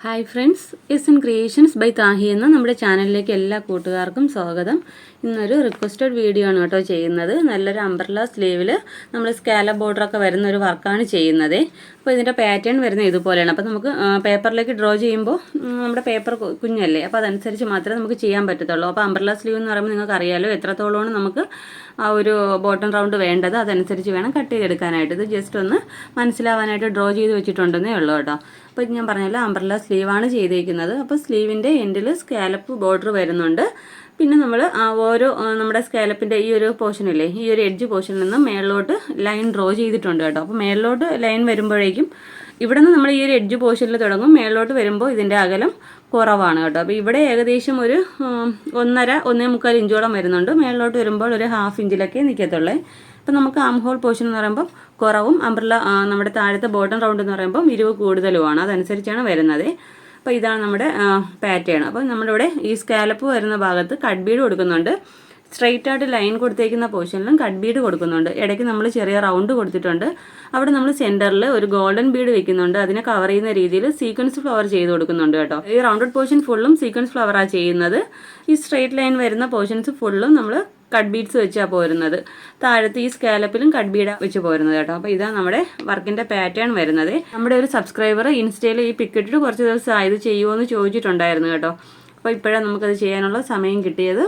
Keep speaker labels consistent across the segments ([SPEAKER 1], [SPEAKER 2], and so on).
[SPEAKER 1] Hi friends, S N creations by Thahi എന്ന നമ്മുടെ ചാനലിലേക്ക് എല്ലാ കൂട്ടുകാർക്കും സ്വാഗതം. ഇന്നൊരു റിക്വസ്റ്റഡ് വീഡിയോ ആണ് കേട്ടോ ചെയ്യുന്നത്. നല്ലൊരു അംബ്രല്ല സ്ലീവിൽ നമ്മൾ സ്കാലപ്പ് ബോർഡറൊക്കെ വരുന്ന ഒരു വർക്കാണ് ചെയ്യുന്നത്. അപ്പോൾ ഇതിൻ്റെ പാറ്റേൺ വരുന്നത് ഇതുപോലെയാണ്. അപ്പോൾ നമുക്ക് പേപ്പറിലേക്ക് ഡ്രോ ചെയ്യുമ്പോൾ നമ്മുടെ പേപ്പർ കുഞ്ഞല്ലേ, അപ്പോൾ അതനുസരിച്ച് മാത്രമേ നമുക്ക് ചെയ്യാൻ പറ്റത്തുള്ളൂ. അപ്പോൾ അംബ്രല്ല സ്ലീവ് എന്ന് പറയുമ്പോൾ നിങ്ങൾക്ക് അറിയാമല്ലോ എത്രത്തോളമാണ് നമുക്ക് ആ ഒരു ബോട്ടം റൗണ്ട് വേണ്ടത്, അതനുസരിച്ച് വേണം കട്ട് ചെയ്തെടുക്കാനായിട്ട്. ഇത് ജസ്റ്റ് ഒന്ന് മനസ്സിലാവാനായിട്ട് ഡ്രോ ചെയ്ത് വെച്ചിട്ടുണ്ടെന്നേ ഉള്ളൂ കേട്ടോ. അപ്പോൾ ഞാൻ പറഞ്ഞല്ലോ അംബ്രല്ല സ്ലീവാണ് ചെയ്തേക്കുന്നത്. അപ്പോൾ സ്ലീവിൻ്റെ എൻഡിൽ സ്കാലപ്പ് ബോർഡർ വരുന്നുണ്ട്. പിന്നെ നമ്മൾ ഓരോ നമ്മുടെ സ്കാലപ്പിൻ്റെ ഈ ഒരു പോർഷനില്ലേ, ഈ ഒരു എഡ്ജ് പോർഷനിൽ നിന്ന് മേളിലോട്ട് ലൈൻ ഡ്രോ ചെയ്തിട്ടുണ്ട് കേട്ടോ. അപ്പോൾ മേളിലോട്ട് ലൈൻ വരുമ്പോഴേക്കും ഇവിടെ നിന്ന് നമ്മൾ ഈ ഒരു എഡ്ജ് പോർഷനിൽ തുടങ്ങും, മേളിലോട്ട് വരുമ്പോൾ ഇതിൻ്റെ അകലം കുറവാണ് കേട്ടോ. അപ്പോൾ ഇവിടെ ഏകദേശം ഒരു 1.5-1.25 ഇഞ്ചോളം വരുന്നുണ്ട്. മേളിലോട്ട് വരുമ്പോൾ ഒരു 1/2 ഇഞ്ചിലൊക്കെ നിൽക്കത്തുള്ളേ. അപ്പോൾ നമുക്ക് ആം ഹോൾ പോർഷൻ എന്ന് പറയുമ്പോൾ കുറവും അംബ്രല്ല നമ്മുടെ താഴത്തെ ബോട്ടം റൗണ്ട് എന്ന് പറയുമ്പോൾ 20 കൂടുതലുമാണ്. അതനുസരിച്ചാണ് വരുന്നത്. അപ്പോൾ ഇതാണ് നമ്മുടെ പാറ്റേൺ. അപ്പോൾ നമ്മളിവിടെ ഈ സ്കാലപ്പ് വരുന്ന ഭാഗത്ത് കട്ട് ബീഡ് കൊടുക്കുന്നുണ്ട്. സ്ട്രെയിറ്റ് ആയിട്ട് ലൈൻ കൊടുത്തേക്കുന്ന പോർഷനിലും കട്ട് ബീഡ് കൊടുക്കുന്നുണ്ട്. ഇടയ്ക്ക് നമ്മൾ ചെറിയ റൗണ്ട് കൊടുത്തിട്ടുണ്ട്. അവിടെ നമ്മൾ സെൻറ്ററിൽ ഒരു ഗോൾഡൻ ബീഡ് വെക്കുന്നുണ്ട്. അതിനെ കവർ ചെയ്യുന്ന രീതിയിൽ സീക്വൻസ് ഫ്ലവർ ചെയ്ത് കൊടുക്കുന്നുണ്ട് കേട്ടോ. ഈ റൗണ്ടഡ് പോർഷൻ ഫുള്ളും സീക്വൻസ് ഫ്ലവറാണ് ചെയ്യുന്നത്. ഈ സ്ട്രെയിറ്റ് ലൈൻ വരുന്ന പോർഷൻസ് ഫുള്ളും നമ്മൾ കട്ട് ബീഡ്സ് വെച്ചാണ് പോരുന്നത്. താഴത്ത് ഈ സ്കാലപ്പിലും കട്ട് ബീഡ് വെച്ച് പോരുന്നത് കേട്ടോ. അപ്പോൾ ഇതാണ് നമ്മുടെ വർക്കിൻ്റെ പാറ്റേൺ വരുന്നത്. നമ്മുടെ ഒരു സബ്സ്ക്രൈബർ ഇൻസ്റ്റയിൽ ഈ പിക്ക് ഇട്ടിട്ട് കുറച്ച് ദിവസം ഇത് ചെയ്യുമോ എന്ന് ചോദിച്ചിട്ടുണ്ടായിരുന്നു കേട്ടോ. അപ്പോൾ ഇപ്പോഴാണ് നമുക്കത് ചെയ്യാനുള്ള സമയം കിട്ടിയത്.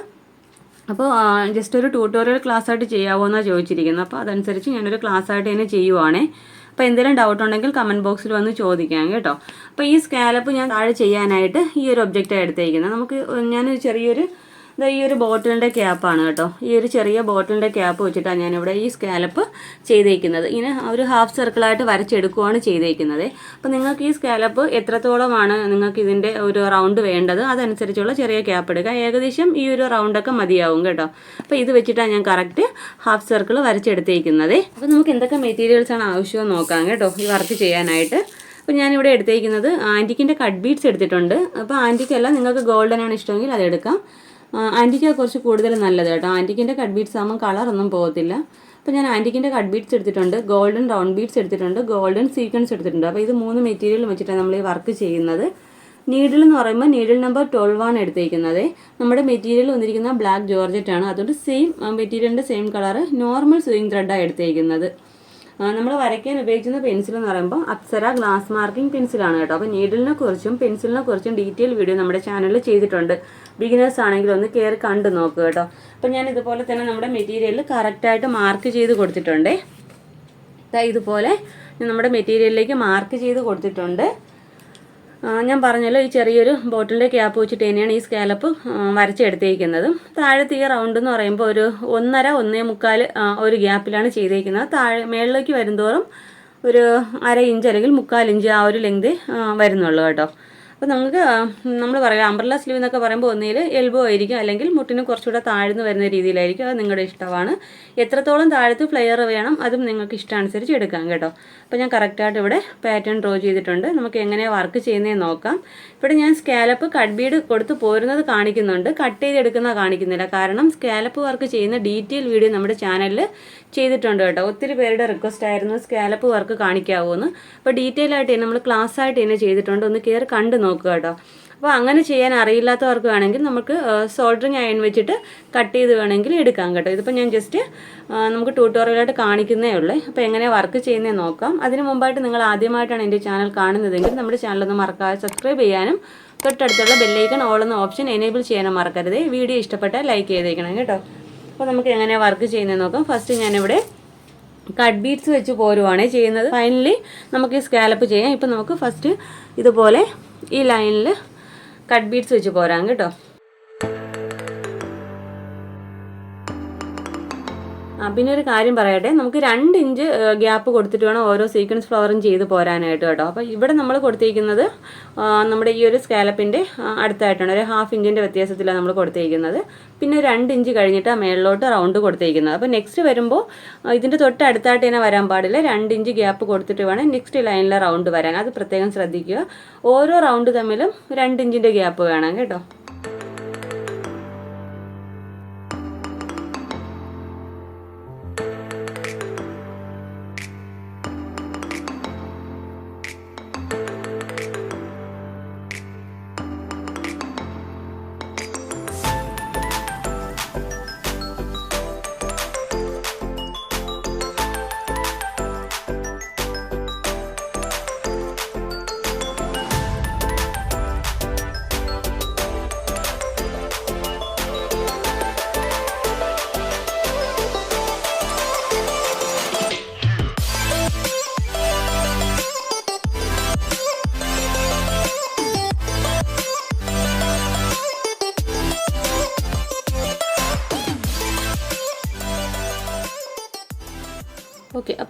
[SPEAKER 1] അപ്പോൾ ജസ്റ്റ് ഒരു ട്യൂട്ടോറിയൽ ക്ലാസ് ആയിട്ട് ചെയ്യാമോ എന്നാണ് ചോദിച്ചിരിക്കുന്നത്. അപ്പോൾ അതനുസരിച്ച് ഞാനൊരു ക്ലാസ് ആയിട്ട് തന്നെ ചെയ്യുവാണേ. അപ്പോൾ എന്തെങ്കിലും ഡൗട്ട് ഉണ്ടെങ്കിൽ കമൻറ്റ് ബോക്സിൽ വന്ന് ചോദിക്കാം കേട്ടോ. അപ്പോൾ ഈ സ്കാലപ്പ് ഞാൻ താഴെ ചെയ്യാനായിട്ട് ഈ ഒരു ഒബ്ജക്റ്റാണ് എടുത്തേക്കുന്നത്. നമുക്ക് ഞാനൊരു ചെറിയൊരു ഈ ഒരു ബോട്ടിലിൻ്റെ ക്യാപ്പാണ് കേട്ടോ. ഈ ഒരു ചെറിയ ബോട്ടിലിൻ്റെ ക്യാപ്പ് വെച്ചിട്ടാണ് ഞാനിവിടെ ഈ സ്കാലപ്പ് ചെയ്തേക്കുന്നത്. ഇങ്ങനെ ഒരു ഹാഫ് സർക്കിളായിട്ട് വരച്ചെടുക്കുകയാണ് ചെയ്തേക്കുന്നത്. അപ്പോൾ നിങ്ങൾക്ക് ഈ സ്കാലപ്പ് എത്രത്തോളമാണ് നിങ്ങൾക്ക് ഇതിൻ്റെ ഒരു റൗണ്ട് വേണ്ടത്, അതനുസരിച്ചുള്ള ചെറിയ ക്യാപ്പ് എടുക്കുക. ഏകദേശം ഈ ഒരു റൗണ്ടൊക്കെ മതിയാവും കേട്ടോ. അപ്പോൾ ഇത് വെച്ചിട്ടാണ് ഞാൻ കറക്റ്റ് ഹാഫ് സർക്കിൾ വരച്ചെടുത്തേക്കുന്നത്. അപ്പോൾ നമുക്ക് എന്തൊക്കെ മെറ്റീരിയൽസാണ് ആവശ്യമെന്ന് നോക്കാം കേട്ടോ ഈ വർക്ക് ചെയ്യാനായിട്ട്. അപ്പോൾ ഞാനിവിടെ എടുത്തേക്കുന്നത് ആൻറ്റിക്കിൻ്റെ കട്ട് ബീഡ്സ് എടുത്തിട്ടുണ്ട്. അപ്പോൾ ആൻറ്റിക്കല്ല, നിങ്ങൾക്ക് ഗോൾഡനാണ് ഇഷ്ടമെങ്കിൽ അതെടുക്കാം. ആൻറ്റിക്ക കുറച്ച് കൂടുതൽ നല്ലത് കേട്ടോ. ആൻറ്റിക്കിൻ്റെ കട്ട് ബീഡ്സ് ആകുമ്പോൾ കളറൊന്നും പോകത്തില്ല. അപ്പോൾ ഞാൻ ആൻറ്റിക്കിൻ്റെ കട്ട് ബീഡ്സ് എടുത്തിട്ടുണ്ട്, ഗോൾഡൻ റൗണ്ട് ബീഡ്സ് എടുത്തിട്ടുണ്ട്, ഗോൾഡൻ സീക്വൻസ് എടുത്തിട്ടുണ്ട്. അപ്പോൾ ഇത് 3 മെറ്റീരിയൽ വെച്ചിട്ടാണ് നമ്മൾ ഈ വർക്ക് ചെയ്യുന്നത്. നീഡിൽ എന്ന് പറയുമ്പോൾ നീഡിൽ നമ്പർ 12 ആണ് എടുത്തേക്കുന്നത്. നമ്മുടെ മെറ്റീരിയൽ വന്നിരിക്കുന്ന ബ്ലാക്ക് ജോർജറ്റ് ആണ്. അതുകൊണ്ട് സെയിം മെറ്റീരിയലിൻ്റെ സെയിം കളറ് നോർമൽ സ്വിങ് ത്രെഡാണ് എടുത്തേക്കുന്നത്. നമ്മൾ വരയ്ക്കാൻ ഉപയോഗിക്കുന്ന പെൻസിൽ എന്ന് പറയുമ്പോൾ അപ്സര ഗ്ലാസ് മാർക്കിംഗ് പെൻസിലാണ് കേട്ടോ. അപ്പോൾ നീഡിലിനെ കുറിച്ചും പെൻസിലിനെ കുറിച്ചും ഡീറ്റെയിൽ വീഡിയോ നമ്മുടെ ചാനലിൽ ചെയ്തിട്ടുണ്ട്. ബിഗിനേഴ്സ് ആണെങ്കിൽ ഒന്ന് കയറി കണ്ടു നോക്കുക കേട്ടോ. അപ്പോൾ ഞാൻ ഇതുപോലെ തന്നെ നമ്മുടെ മെറ്റീരിയലിൽ കറക്റ്റായിട്ട് മാർക്ക് ചെയ്ത് കൊടുത്തിട്ടുണ്ട്. ഇതുപോലെ നമ്മുടെ മെറ്റീരിയലിലേക്ക് മാർക്ക് ചെയ്ത് കൊടുത്തിട്ടുണ്ട്. ഞാൻ പറഞ്ഞല്ലോ ഈ ചെറിയൊരു ബോട്ടിലിൻ്റെ ക്യാപ്പ് വെച്ചിട്ട് തന്നെയാണ് ഈ സ്കാലപ്പ് വരച്ചെടുത്തേക്കുന്നത്. താഴത്തെ ഈ റൗണ്ട് എന്ന് പറയുമ്പോൾ ഒരു 1.5-1.25 ഒരു ഗ്യാപ്പിലാണ് ചെയ്തേക്കുന്നത്. മേളിലേക്ക് വരുന്തോറും ഒരു 1/2 ഇഞ്ച് അല്ലെങ്കിൽ 1/4 ഇഞ്ച് ആ ഒരു ലെങ്ത് വരുന്നുള്ളൂ കേട്ടോ. അപ്പോൾ നമുക്ക് നമ്മൾ പറയാം അംബ്രല്ല സ്ലീവ് എന്നൊക്കെ പറയുമ്പോൾ ഒന്നിൽ എൽബോ ആയിരിക്കും, അല്ലെങ്കിൽ മുട്ടിന് കുറച്ചുകൂടെ താഴ്ന്നു വരുന്ന രീതിയിലായിരിക്കും. അത് നിങ്ങളുടെ ഇഷ്ടമാണ്. എത്രത്തോളം താഴത്ത് ഫ്ലെയർ വേണം അതും നിങ്ങൾക്ക് ഇഷ്ടമനുസരിച്ച് എടുക്കാം കേട്ടോ. അപ്പോൾ ഞാൻ കറക്റ്റായിട്ട് ഇവിടെ പാറ്റേൺ ഡ്രോ ചെയ്തിട്ടുണ്ട്. നമുക്ക് എങ്ങനെയാണ് വർക്ക് ചെയ്യുന്നതെന്ന് നോക്കാം. ഇവിടെ ഞാൻ സ്കാലപ്പ് കട്ട് ബീഡ് കൊടുത്ത് പോരുന്നത് കാണിക്കുന്നുണ്ട്, കട്ട് ചെയ്തെടുക്കുന്ന കാണിക്കുന്നില്ല. കാരണം സ്കാലപ്പ് വർക്ക് ചെയ്യുന്ന ഡീറ്റെയിൽ വീഡിയോ നമ്മുടെ ചാനലിൽ ചെയ്തിട്ടുണ്ട് കേട്ടോ. ഒത്തിരി പേരുടെ റിക്വസ്റ്റ് ആയിരുന്നു സ്കാലപ്പ് വർക്ക് കാണിക്കാവോ എന്ന്. അപ്പോൾ ഡീറ്റെയിൽ ആയിട്ട് തന്നെ നമ്മൾ ക്ലാസ് ആയിട്ട് തന്നെ ചെയ്തിട്ടുണ്ട്. ഒന്ന് കയറി കണ്ട് നോക്കുക കേട്ടോ. അപ്പോൾ അങ്ങനെ ചെയ്യാൻ അറിയില്ലാത്തവർക്ക് വേണമെങ്കിൽ നമുക്ക് സോൾഡറിങ് അയൺ വെച്ചിട്ട് കട്ട് ചെയ്ത് വേണമെങ്കിൽ എടുക്കാം കേട്ടോ. ഇതിപ്പോൾ ഞാൻ ജസ്റ്റ് നമുക്ക് ട്യൂട്ടോറിയലായിട്ട് കാണിക്കുന്നേ ഉള്ളൂ. അപ്പോൾ എങ്ങനെയാണ് വർക്ക് ചെയ്യുന്നതെന്ന് നോക്കാം. അതിന് മുമ്പായിട്ട് നിങ്ങൾ ആദ്യമായിട്ടാണ് എൻ്റെ ചാനൽ കാണുന്നതെങ്കിൽ നമ്മുടെ ചാനലൊന്ന് മറക്കാതെ സബ്സ്ക്രൈബ് ചെയ്യാനും തൊട്ടടുത്തുള്ള ബെല്ലൈക്കൺ ഓൾ എന്ന ഓപ്ഷൻ എനേബിൾ ചെയ്യാനും മറക്കരുത്. വീഡിയോ ഇഷ്ടപ്പെട്ടാൽ ലൈക്ക് ചെയ്തേക്കണം കേട്ടോ. അപ്പോൾ നമുക്ക് എങ്ങനെയാണ് വർക്ക് ചെയ്യുന്നതെന്ന് നോക്കാം. ഫസ്റ്റ് ഞാനിവിടെ കട്ട് ബീഡ്സ് വെച്ച് പോരുവാണ് ചെയ്യുന്നത്. ഫൈനലി നമുക്ക് ഈ സ്കാലപ്പ് ചെയ്യാം. ഇപ്പോൾ നമുക്ക് ഫസ്റ്റ് ഇതുപോലെ ഈ ലൈനിൽ കട്ട് ബീഡ്സ് വെച്ച് പോരാം കേട്ടോ. പിന്നെ ഒരു കാര്യം പറയട്ടെ, നമുക്ക് 2 ഇഞ്ച് ഗ്യാപ്പ് കൊടുത്തിട്ട് വേണം ഓരോ സീക്വൻസ് ഫ്ലവറും ചെയ്ത് പോരാനായിട്ട് കേട്ടോ. അപ്പോൾ ഇവിടെ നമ്മൾ കൊടുത്തിരിക്കുന്നത് നമ്മുടെ ഈ ഒരു സ്കാലപ്പിൻ്റെ അടുത്തായിട്ടാണ്, ഒരു 1/2 ഇഞ്ചിൻ്റെ വ്യത്യാസത്തിലാണ് നമ്മൾ കൊടുത്തിരിക്കുന്നത്. പിന്നെ 2 ഇഞ്ച് കഴിഞ്ഞിട്ട് മേളിലോട്ട് റൗണ്ട് കൊടുത്തിരിക്കുന്നത്. അപ്പോൾ നെക്സ്റ്റ് വരുമ്പോൾ ഇതിൻ്റെ തൊട്ട് അടുത്തായിട്ട് തന്നെ വരാൻ പാടില്ല. 2 ഇഞ്ച് ഗ്യാപ്പ് കൊടുത്തിട്ട് വേണം നെക്സ്റ്റ് ലൈനിലെ റൗണ്ട് വരാൻ. അത് പ്രത്യേകം ശ്രദ്ധിക്കുക. ഓരോ റൗണ്ട് തമ്മിലും 2 ഇഞ്ചിൻ്റെ ഗ്യാപ്പ് വേണം കേട്ടോ.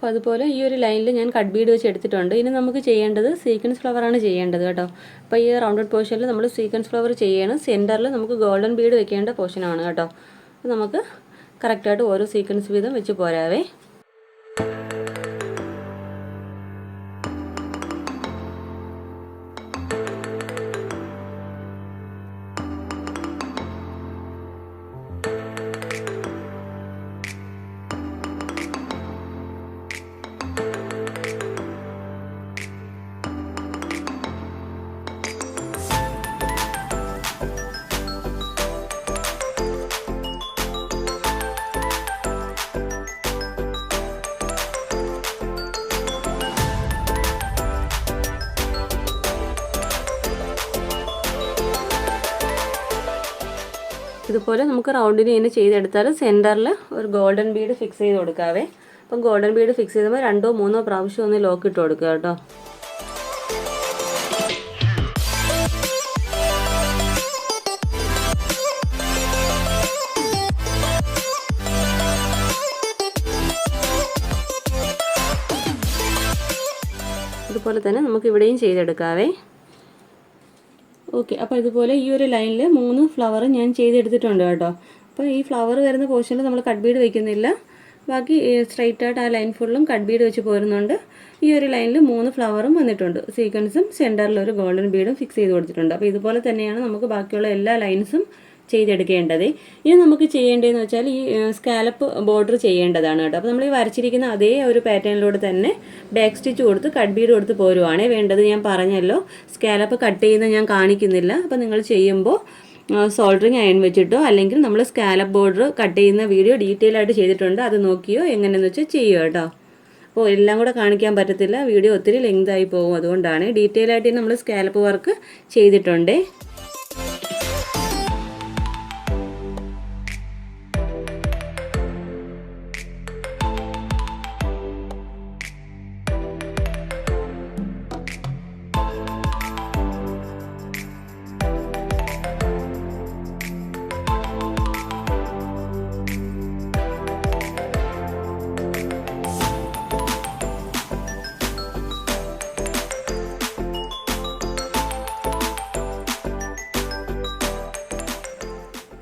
[SPEAKER 1] അപ്പോൾ അതുപോലെ ഈ ഒരു ലൈനിൽ ഞാൻ കട്ട് ബീഡ് വെച്ച് എടുത്തിട്ടുണ്ട്. ഇനി നമുക്ക് ചെയ്യേണ്ടത് സീക്വൻസ് ഫ്ലവറാണ് ചെയ്യേണ്ടത് കേട്ടോ. അപ്പോൾ ഈ റൗണ്ടഡ് പോർഷനിൽ നമ്മൾ സീക്വൻസ് ഫ്ലവർ ചെയ്യണം. സെൻറ്ററിൽ നമുക്ക് ഗോൾഡൻ ബീഡ് വെക്കേണ്ട പോർഷനാണ് കേട്ടോ. അപ്പോൾ നമുക്ക് കറക്റ്റായിട്ട് ഓരോ സീക്വൻസ് വീതം വെച്ച് പോരാവേ. ഇതുപോലെ നമുക്ക് റൗണ്ടിന് ഇങ്ങനെ ചെയ്തെടുത്താൽ സെൻറ്ററിൽ ഒരു ഗോൾഡൻ ബീഡ് ഫിക്സ് ചെയ്ത് കൊടുക്കാവേ. അപ്പം ഗോൾഡൻ ബീഡ് ഫിക്സ് ചെയ്തപ്പോൾ 2-3 പ്രാവശ്യം ഒന്ന് ലോക്ക് ഇട്ട് കൊടുക്കുക കേട്ടോ. ഇതുപോലെ തന്നെ നമുക്ക് ഇവിടെയും ചെയ്തെടുക്കാവേ. ഓക്കെ, അപ്പോൾ ഇതുപോലെ ഈ ഒരു ലൈനിൽ 3 ഫ്ലവർ ഞാൻ ചെയ്തെടുത്തിട്ടുണ്ട് കേട്ടോ. അപ്പോൾ ഈ ഫ്ലവർ വരുന്ന പോർഷനിൽ നമ്മൾ കട്ട് ബീഡ് വയ്ക്കുന്നില്ല. ബാക്കി സ്ട്രൈറ്റ് ആയിട്ട് ആ ലൈൻ ഫുള്ളും കട്ട് ബീഡ് വെച്ച് പോരുന്നുണ്ട്. ഈ ഒരു ലൈനിൽ 3 ഫ്ലവറും വന്നിട്ടുണ്ട്. സീക്വൻസും സെൻറ്ററിൽ ഒരു ഗോൾഡൻ ബീഡും ഫിക്സ് ചെയ്ത് കൊടുത്തിട്ടുണ്ട്. അപ്പോൾ ഇതുപോലെ തന്നെയാണ് നമുക്ക് ബാക്കിയുള്ള എല്ലാ ലൈൻസും ചെയ്തെടുക്കേണ്ടത്. ഇനി നമുക്ക് ചെയ്യേണ്ടതെന്ന് വെച്ചാൽ ഈ സ്കാലപ്പ് ബോർഡർ ചെയ്യേണ്ടതാണ് കേട്ടോ. അപ്പോൾ നമ്മൾ ഈ വരച്ചിരിക്കുന്ന അതേ ഒരു പാറ്റേണിലൂടെ തന്നെ ബാക്ക് സ്റ്റിച്ച് കൊടുത്ത് കട്ട് ബീഡ് കൊടുത്ത് പോരുവാണേ വേണ്ടത്. ഞാൻ പറഞ്ഞല്ലോ സ്കാലപ്പ് കട്ട് ചെയ്യുന്നത് ഞാൻ കാണിക്കുന്നില്ല. അപ്പോൾ നിങ്ങൾ ചെയ്യുമ്പോൾ സോൾഡറിങ് അയൺ വെച്ചിട്ടോ അല്ലെങ്കിൽ നമ്മൾ സ്കാലപ്പ് ബോർഡർ കട്ട് ചെയ്യുന്ന വീഡിയോ ഡീറ്റെയിൽ ആയിട്ട് ചെയ്തിട്ടുണ്ട്. അത് നോക്കിയോ എങ്ങനെയെന്ന് വെച്ചാൽ ചെയ്യുക കേട്ടോ. അപ്പോൾ എല്ലാം കൂടെ കാണിക്കാൻ പറ്റത്തില്ല, വീഡിയോ ഒത്തിരി ലെങ്ത് ആയി പോകും. അതുകൊണ്ടാണ് ഡീറ്റെയിൽ ആയിട്ട് നമ്മൾ സ്കാലപ്പ് വർക്ക് ചെയ്തിട്ടുണ്ട്.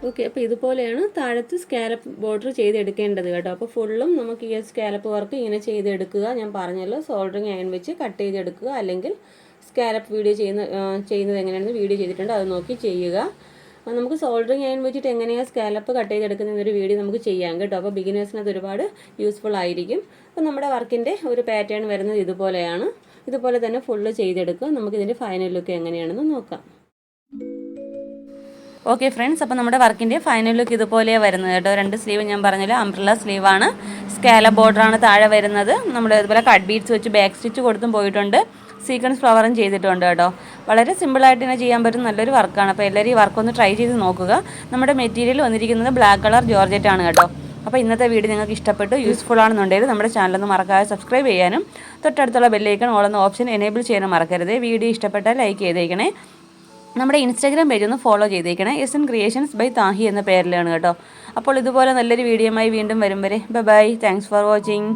[SPEAKER 1] ഓക്കെ, അപ്പോൾ ഇതുപോലെയാണ് താഴത്ത് സ്കാലപ്പ് ബോർഡർ ചെയ്തെടുക്കേണ്ടത് കേട്ടോ. അപ്പോൾ ഫുള്ളും നമുക്ക് ഈ സ്കാലപ്പ് വർക്ക് ഇങ്ങനെ ചെയ്തെടുക്കുക. ഞാൻ പറഞ്ഞല്ലോ സോൾഡറിങ് അയൺ വെച്ച് കട്ട് ചെയ്തെടുക്കുക, അല്ലെങ്കിൽ സ്കാലപ്പ് വീഡിയോ ചെയ്യുന്നത് എങ്ങനെയാണെന്ന് വീഡിയോ ചെയ്തിട്ടുണ്ട്, അത് നോക്കി ചെയ്യുക. നമുക്ക് സോൾഡറിങ് അയൺ വെച്ചിട്ട് എങ്ങനെയാണ് സ്കാലപ്പ് കട്ട് ചെയ്തെടുക്കുന്നൊരു വീഡിയോ നമുക്ക് ചെയ്യാം കേട്ടോ. അപ്പോൾ ബിഗിനേഴ്സിന് അത് ഒരുപാട് യൂസ്ഫുൾ ആയിരിക്കും. അപ്പോൾ നമ്മുടെ വർക്കിൻ്റെ ഒരു പാറ്റേൺ വരുന്നത് ഇതുപോലെയാണ്. ഇതുപോലെ തന്നെ ഫുള്ള് ചെയ്തെടുക്കുക. നമുക്കിതിൻ്റെ ഫൈനൽ ലുക്ക് എങ്ങനെയാണെന്ന് നോക്കാം. ഓക്കെ ഫ്രണ്ട്സ്, അപ്പോൾ നമ്മുടെ വർക്കിൻ്റെ ഫൈനൽ ലുക്ക് ഇതുപോലെയാണ് വരുന്നത് കേട്ടോ. 2 സ്ലീവ് ഞാൻ പറഞ്ഞല്ലോ അംബ്രല്ല സ്ലീവാണ്. സ്കാലപ്പ് ബോർഡറാണ് താഴെ വരുന്നത്. നമ്മൾ ഇതുപോലെ കട്ട് ബീഡ്സ് വെച്ച് ബാക്ക് സ്റ്റിച്ച് കൊടുത്തും പോയിട്ടുണ്ട്. സീക്വൻസ് ഫ്ലവറും ചെയ്തിട്ടുണ്ട് കേട്ടോ. വളരെ സിമ്പിളായിട്ട് തന്നെ ചെയ്യാൻ പറ്റും, നല്ലൊരു വർക്കാണ്. അപ്പോൾ എല്ലാവരും ഈ വർക്കൊന്ന് ട്രൈ ചെയ്ത് നോക്കുക. നമ്മുടെ മെറ്റീരിയൽ വന്നിരിക്കുന്നത് ബ്ലാക്ക് കളർ ജോർജറ്റ് ആണ് കേട്ടോ. അപ്പോൾ ഇന്നത്തെ വീഡിയോ നിങ്ങൾക്ക് ഇഷ്ടപ്പെട്ടു യൂസ്ഫുൾ ആണെന്നുണ്ടെങ്കിൽ നമ്മുടെ ചാനലൊന്ന് മറക്കാതെ സബ്സ്ക്രൈബ് ചെയ്യാനും തൊട്ടടുത്തുള്ള ബെല്ലൈക്കൺ ഓൾ എന്ന ഓപ്ഷൻ എനേബിൾ ചെയ്യാനും മറക്കരുത്. വീഡിയോ ഇഷ്ടപ്പെട്ടാൽ ലൈക്ക് ചെയ്തേക്കണേ. നമ്മുടെ ഇൻസ്റ്റാഗ്രാം പേജ് ഒന്ന് ഫോളോ ചെയ്തേക്കണേ. SN ക്രിയേഷൻസ് ബൈ താഹി എന്ന പേരിലാണ് കേട്ടോ. അപ്പോൾ ഇതുപോലെ നല്ലൊരു വീഡിയോയുമായി വീണ്ടും വരും വരെ ബൈ. Thanks for watching.